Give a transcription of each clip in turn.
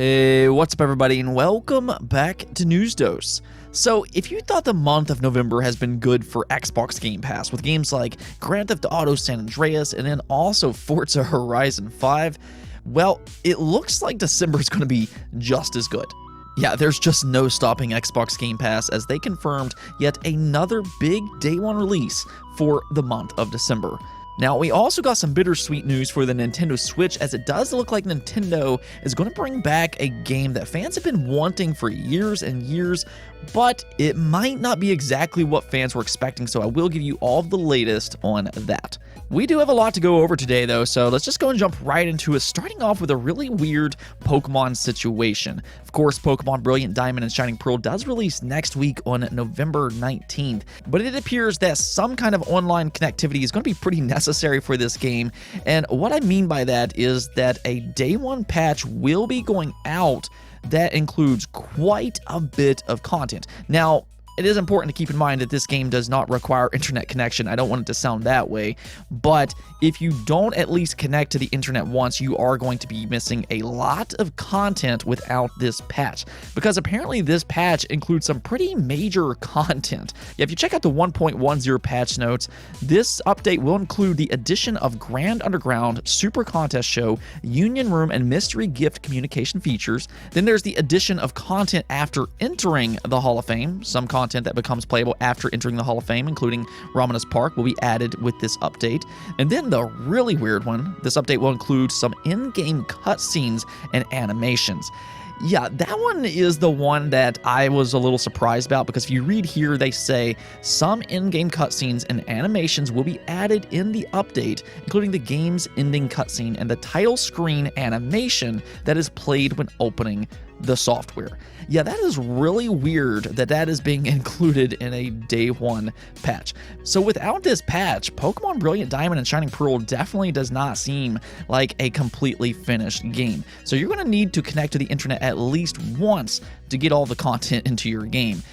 Hey, what's up everybody, and welcome back to News Dose. So, if you thought the month of November has been good for Xbox Game Pass, with games like Grand Theft Auto San Andreas and then also Forza Horizon 5, well, it looks like December is going to be just as good. Yeah, there's just no stopping Xbox Game Pass as they confirmed yet another big day one release for the month of December. Now, we also got some bittersweet news for the Nintendo Switch, as it does look like Nintendo is going to bring back a game that fans have been wanting for years and years, but it might not be exactly what fans were expecting, so I will give you all of the latest on that. We do have a lot to go over today, though, so let's just go and jump right into it, starting off with a really weird Pokemon situation. Of course, Pokemon Brilliant Diamond and Shining Pearl does release next week on November 19th, but it appears that some kind of online connectivity is going to be pretty necessary for this game, and what I mean by that is that a day one patch will be going out that includes quite a bit of content. Now, it is important to keep in mind that this game does not require internet connection. I don't want it to sound that way, but if you don't at least connect to the internet once, you are going to be missing a lot of content without this patch, because apparently this patch includes some pretty major content. Yeah, if you check out the 1.10 patch notes, this update will include the addition of Grand Underground, Super Contest Show, Union Room, and Mystery Gift communication features. Then there's the addition of content after entering the Hall of Fame. Some content that becomes playable after entering the Hall of Fame, including Ramanas Park, will be added with this update. And then the really weird one, this update will include some in-game cutscenes and animations. Yeah, that one is the one that I was a little surprised about, because if you read here, they say some in-game cutscenes and animations will be added in the update, including the game's ending cutscene and the title screen animation that is played when opening the software. Yeah, that is really weird that that is being included in a day one patch. So without this patch, Pokemon Brilliant Diamond and Shining Pearl definitely does not seem like a completely finished game. So you're going to need to connect to the internet at least once to get all the content into your game.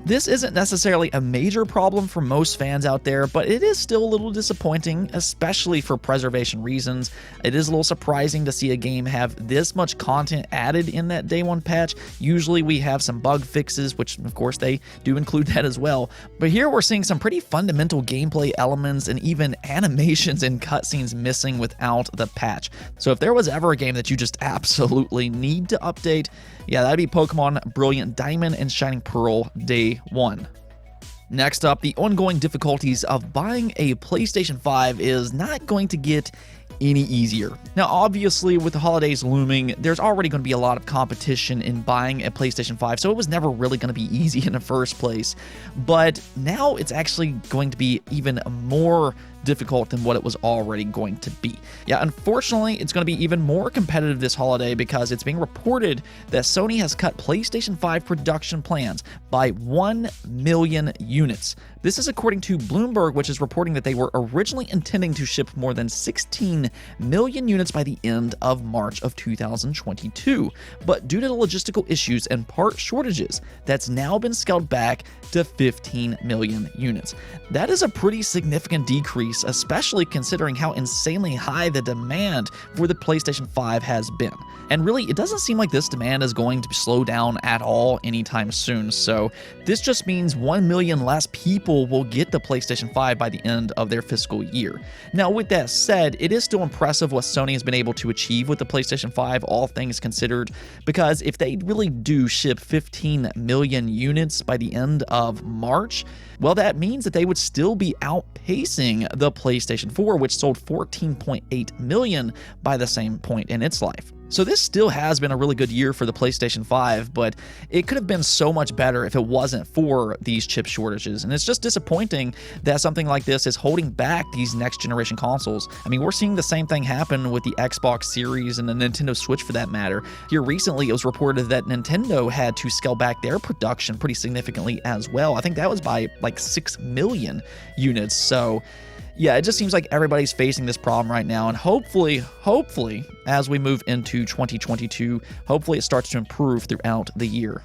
This isn't necessarily a major problem for most fans out there, but it is still a little disappointing, especially for preservation reasons. It is a little surprising to see a game have this much content added in that day one patch. Usually we have some bug fixes, which of course they do include that as well. But here we're seeing some pretty fundamental gameplay elements and even animations and cutscenes missing without the patch. So if there was ever a game that you just absolutely need to update, yeah, that'd be Pokemon Brilliant Diamond and Shining Pearl Day 1. Next up, the ongoing difficulties of buying a PlayStation 5 is not going to get any easier. Now, obviously, with the holidays looming, there's already going to be a lot of competition in buying a PlayStation 5, so it was never really going to be easy in the first place. But now it's actually going to be even more difficult than what it was already going to be. Yeah, unfortunately, it's going to be even more competitive this holiday, because it's being reported that Sony has cut PlayStation 5 production plans by 1 million units. This is according to Bloomberg, which is reporting that they were originally intending to ship more than 16 million units by the end of March of 2022. But due to the logistical issues and part shortages, that's now been scaled back to 15 million units. That is a pretty significant decrease, especially considering how insanely high the demand for the PlayStation 5 has been. And really, it doesn't seem like this demand is going to slow down at all anytime soon, so this just means 1 million less people will get the PlayStation 5 by the end of their fiscal year. Now, with that said, it is still impressive what Sony has been able to achieve with the PlayStation 5, all things considered, because if they really do ship 15 million units by the end of March, well, that means that they would still be outpacing the PlayStation 4, which sold 14.8 million by the same point in its life. So this still has been a really good year for the PlayStation 5, but it could have been so much better if it wasn't for these chip shortages. And it's just disappointing that something like this is holding back these next generation consoles. I mean, we're seeing the same thing happen with the Xbox Series and the Nintendo Switch for that matter. Here recently, it was reported that Nintendo had to scale back their production pretty significantly as well. I think that was by like 6 million units. So yeah, it just seems like everybody's facing this problem right now, and hopefully, as we move into 2022, hopefully it starts to improve throughout the year.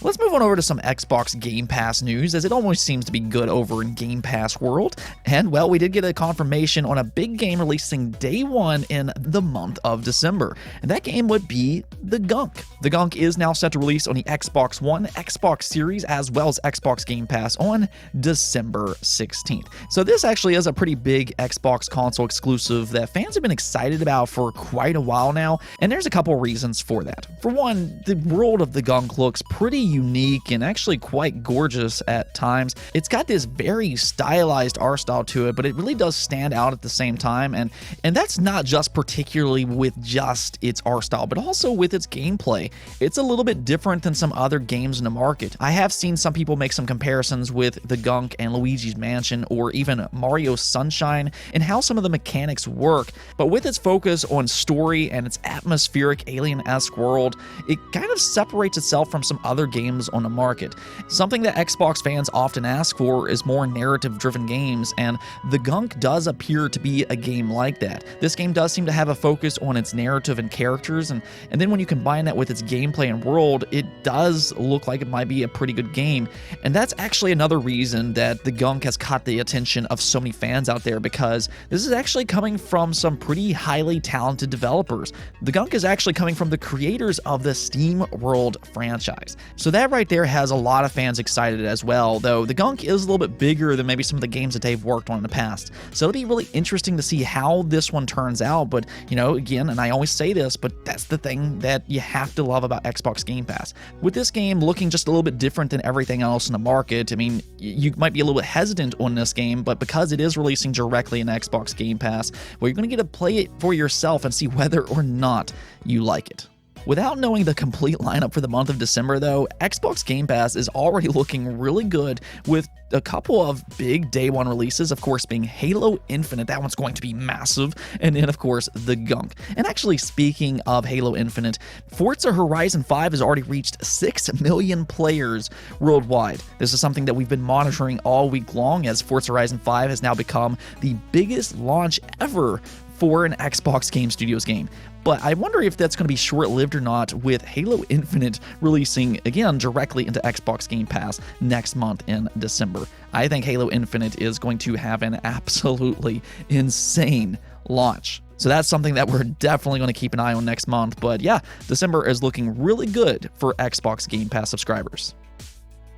Let's move on over to some Xbox Game Pass news, as it almost seems to be good over in Game Pass world. And, well, we did get a confirmation on a big game releasing day one in the month of December, and that game would be The Gunk. The Gunk is now set to release on the Xbox One, Xbox Series, as well as Xbox Game Pass on December 16th. So this actually is a pretty big Xbox console exclusive that fans have been excited about for quite a while now, and there's a couple reasons for that. For one, the world of The Gunk looks pretty unique and actually quite gorgeous at times. It's got this very stylized art style to it, but it really does stand out at the same time, and that's not just particularly with just its art style, but also with its gameplay. It's a little bit different than some other games in the market. I have seen some people make some comparisons with The Gunk and Luigi's Mansion or even Mario Sunshine and how some of the mechanics work, but with its focus on story and its atmospheric alien-esque world, it kind of separates itself from some other games on the market. Something that Xbox fans often ask for is more narrative-driven games, and The Gunk does appear to be a game like that. This game does seem to have a focus on its narrative and characters, and then when you combine that with its gameplay and world, it does look like it might be a pretty good game. And that's actually another reason that The Gunk has caught the attention of so many fans out there, because this is actually coming from some pretty highly talented developers. The Gunk is actually coming from the creators of the Steam World franchise. So that right there has a lot of fans excited as well, though The Gunk is a little bit bigger than maybe some of the games that they've worked on in the past. So it'll be really interesting to see how this one turns out, but, you know, again, and I always say this, but that's the thing that you have to love about Xbox Game Pass. With this game looking just a little bit different than everything else in the market, I mean, you might be a little bit hesitant on this game, but because it is releasing directly in Xbox Game Pass, well, you're going to get to play it for yourself and see whether or not you like it. Without knowing the complete lineup for the month of December, though, Xbox Game Pass is already looking really good with a couple of big day one releases, of course, being Halo Infinite. That one's going to be massive. And then, of course, The Gunk. And actually, speaking of Halo Infinite, Forza Horizon 5 has already reached 6 million players worldwide. This is something that we've been monitoring all week long, as Forza Horizon 5 has now become the biggest launch ever for an Xbox Game Studios game. But I wonder if that's going to be short-lived or not, with Halo Infinite releasing, again, directly into Xbox Game Pass next month in December. I think Halo Infinite is going to have an absolutely insane launch. So that's something that we're definitely going to keep an eye on next month. But yeah, December is looking really good for Xbox Game Pass subscribers.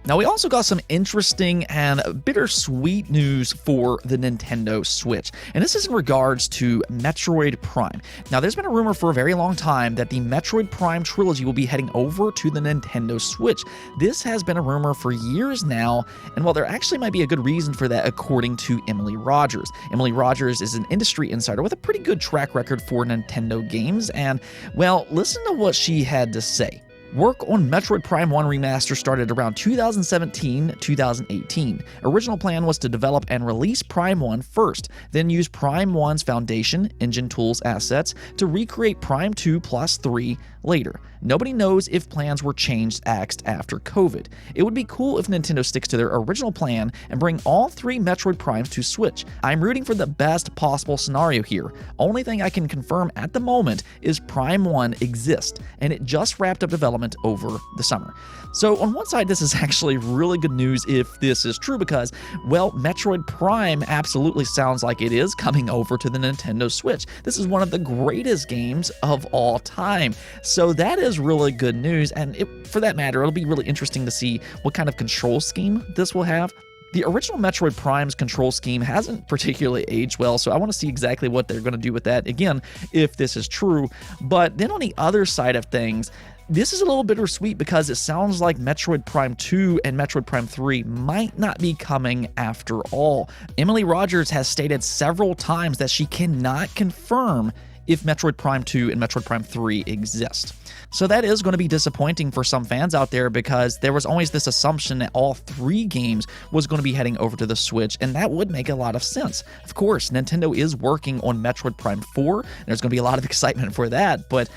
Now, we also got some interesting and bittersweet news for the Nintendo Switch, and this is in regards to Metroid Prime. Now, there's been a rumor for a very long time that the Metroid Prime trilogy will be heading over to the Nintendo Switch. This has been a rumor for years now, and while there actually might be a good reason for that, according to Emily Rogers. Emily Rogers is an industry insider with a pretty good track record for Nintendo games, and, well, listen to what she had to say. Work on Metroid Prime 1 Remaster started around 2017-2018. Original plan was to develop and release Prime 1 first, then use Prime 1's foundation, engine tools, assets to recreate Prime 2 plus 3 later. Nobody knows if plans were changed axed after COVID. It would be cool if Nintendo sticks to their original plan and bring all 3 Metroid Primes to Switch. I'm rooting for the best possible scenario here. Only thing I can confirm at the moment is Prime 1 exists, and it just wrapped up development over the summer. So on one side, this is actually really good news if this is true, because, well, Metroid Prime absolutely sounds like it is coming over to the Nintendo Switch. This is one of the greatest games of all time. So that is really good news, and for that matter, it'll be really interesting to see what kind of control scheme this will have. The original Metroid Prime's control scheme hasn't particularly aged well, so I want to see exactly what they're going to do with that, again, if this is true. But then on the other side of things, this is a little bittersweet, because it sounds like Metroid Prime 2 and Metroid Prime 3 might not be coming after all. Emily Rogers has stated several times that she cannot confirm if Metroid Prime 2 and Metroid Prime 3 exist. So that is going to be disappointing for some fans out there, because there was always this assumption that all 3 games was going to be heading over to the Switch, and that would make a lot of sense. Of course, Nintendo is working on Metroid Prime 4, and there's going to be a lot of excitement for that, but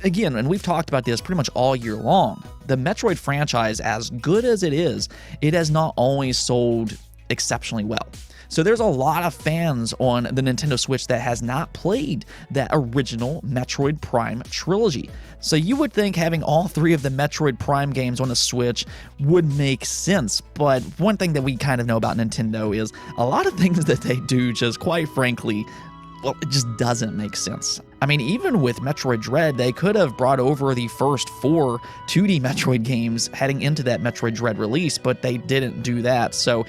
again, and we've talked about this pretty much all year long, the Metroid franchise, as good as it has not always sold exceptionally well. So there's a lot of fans on the Nintendo Switch that has not played that original Metroid Prime trilogy. So you would think having all 3 of the Metroid Prime games on the Switch would make sense, but one thing that we kind of know about Nintendo is a lot of things that they do just quite frankly, well, it just doesn't make sense. I mean, even with Metroid Dread, they could have brought over the first 4 2D Metroid games heading into that Metroid Dread release, but they didn't do that. So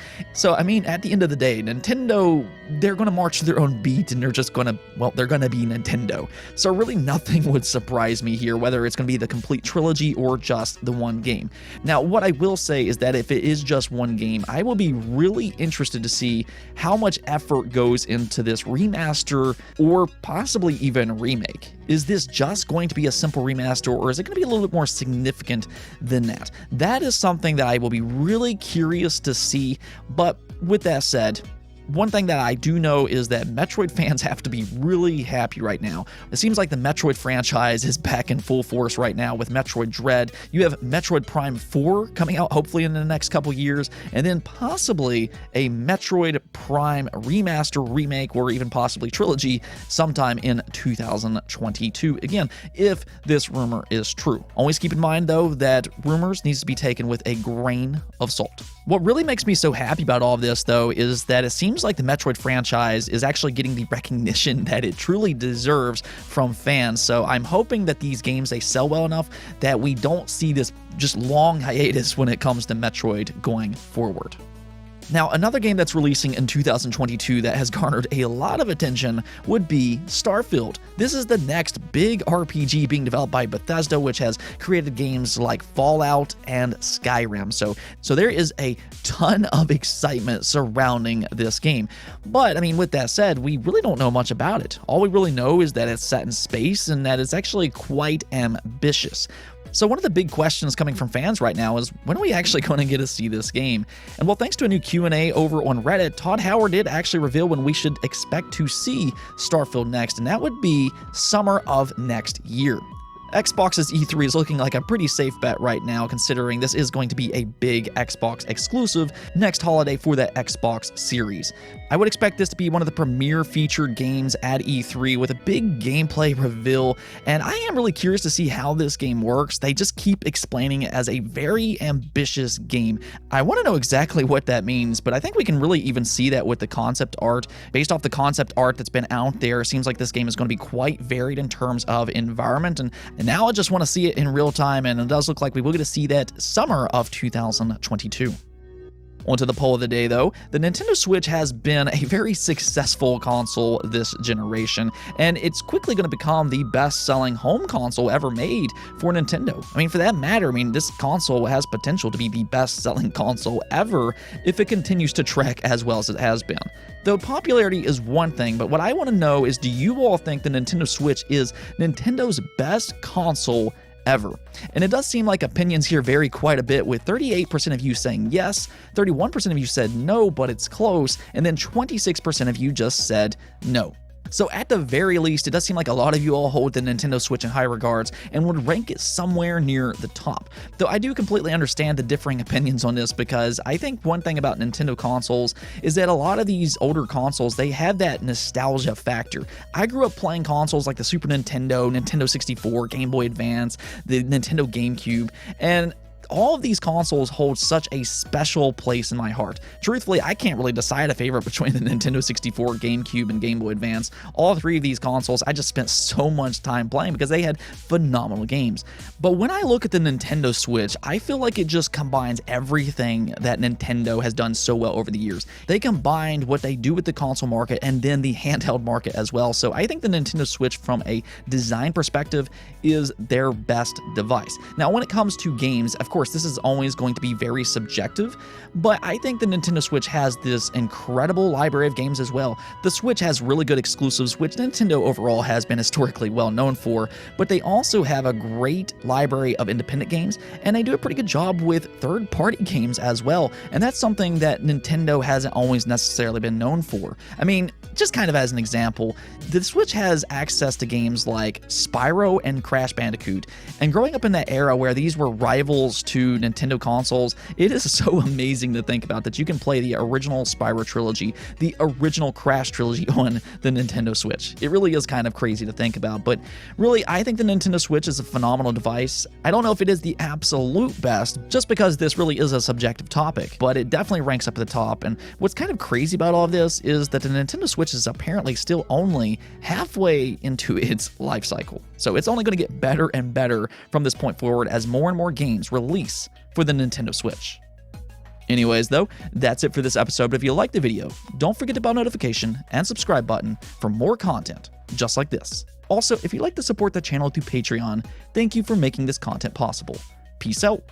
I mean, at the end of the day, Nintendo, they're going to march to their own beat, and they're just going to, well, they're going to be Nintendo. So really nothing would surprise me here, whether it's going to be the complete trilogy or just the one game. Now, what I will say is that if it is just one game, I will be really interested to see how much effort goes into this remaster or possibly even remake. Is this just going to be a simple remaster, or is it going to be a little bit more significant than that? That is something that I will be really curious to see, but with that said, one thing that I do know is that Metroid fans have to be really happy right now. It seems like the Metroid franchise is back in full force right now with Metroid Dread. You have Metroid Prime 4 coming out hopefully in the next couple years, and then possibly a Metroid Prime remaster, remake, or even possibly trilogy sometime in 2022. Again, if this rumor is true. Always keep in mind though that rumors needs to be taken with a grain of salt. What really makes me so happy about all of this though is that it seems like the Metroid franchise is actually getting the recognition that it truly deserves from fans. So I'm hoping that these games, they sell well enough that we don't see this just long hiatus when it comes to Metroid going forward. Now, another game that's releasing in 2022 that has garnered a lot of attention would be Starfield. This is the next big RPG being developed by Bethesda, which has created games like Fallout and Skyrim. So there is a ton of excitement surrounding this game. But, I mean, with that said, we really don't know much about it. All we really know is that it's set in space and that it's actually quite ambitious. So one of the big questions coming from fans right now is, when are we actually going to get to see this game? And well, thanks to a new Q&A over on Reddit, Todd Howard did actually reveal when we should expect to see Starfield next, and that would be summer of next year. Xbox's E3 is looking like a pretty safe bet right now, considering this is going to be a big Xbox exclusive next holiday for the Xbox Series. I would expect this to be one of the premier featured games at E3 with a big gameplay reveal, and I am really curious to see how this game works. They just keep explaining it as a very ambitious game. I want to know exactly what that means, but I think we can really even see that with the concept art. Based off the concept art that's been out there, it seems like this game is going to be quite varied in terms of environment, and now I just want to see it in real time, and it does look like we will get to see that summer of 2022. Onto the poll of the day, though. The Nintendo Switch has been a very successful console this generation, and it's quickly going to become the best-selling home console ever made for Nintendo. I mean, for that matter, this console has potential to be the best-selling console ever if it continues to track as well as it has been. Though popularity is one thing, but what I want to know is, do you all think the Nintendo Switch is Nintendo's best console ever? And it does seem like opinions here vary quite a bit, with 38% of you saying yes, 31% of you said no, but it's close, and then 26% of you just said no. So at the very least, it does seem like a lot of you all hold the Nintendo Switch in high regards and would rank it somewhere near the top. Though I do completely understand the differing opinions on this, because I think one thing about Nintendo consoles is that a lot of these older consoles, they have that nostalgia factor. I grew up playing consoles like the Super Nintendo, Nintendo 64, Game Boy Advance, the Nintendo GameCube, and all of these consoles hold such a special place in my heart. Truthfully, I can't really decide a favorite between the Nintendo 64, GameCube, and Game Boy Advance. All 3 of these consoles, I just spent so much time playing because they had phenomenal games. But when I look at the Nintendo Switch, I feel like it just combines everything that Nintendo has done so well over the years. They combined what they do with the console market and then the handheld market as well. So I think the Nintendo Switch, from a design perspective, is their best device. Now, when it comes to games, of course, this is always going to be very subjective, but I think the Nintendo Switch has this incredible library of games as well. The Switch has really good exclusives, which Nintendo overall has been historically well known for, but they also have a great library of independent games, and they do a pretty good job with third-party games as well, and that's something that Nintendo hasn't always necessarily been known for. I mean, just kind of as an example, the Switch has access to games like Spyro and Crash Bandicoot, and growing up in that era where these were rivals to Nintendo consoles, it is so amazing to think about that you can play the original Spyro trilogy, the original Crash trilogy on the Nintendo Switch. It really is kind of crazy to think about, but really, I think the Nintendo Switch is a phenomenal device. I don't know if it is the absolute best, just because this really is a subjective topic, but it definitely ranks up at the top. And what's kind of crazy about all of this is that the Nintendo Switch is apparently still only halfway into its life cycle. So it's only going to get better and better from this point forward as more and more games release for the Nintendo Switch. Anyways, though, that's it for this episode. But if you liked the video, don't forget the bell notification and subscribe button for more content just like this. Also, if you'd like to support the channel through Patreon, thank you for making this content possible. Peace out.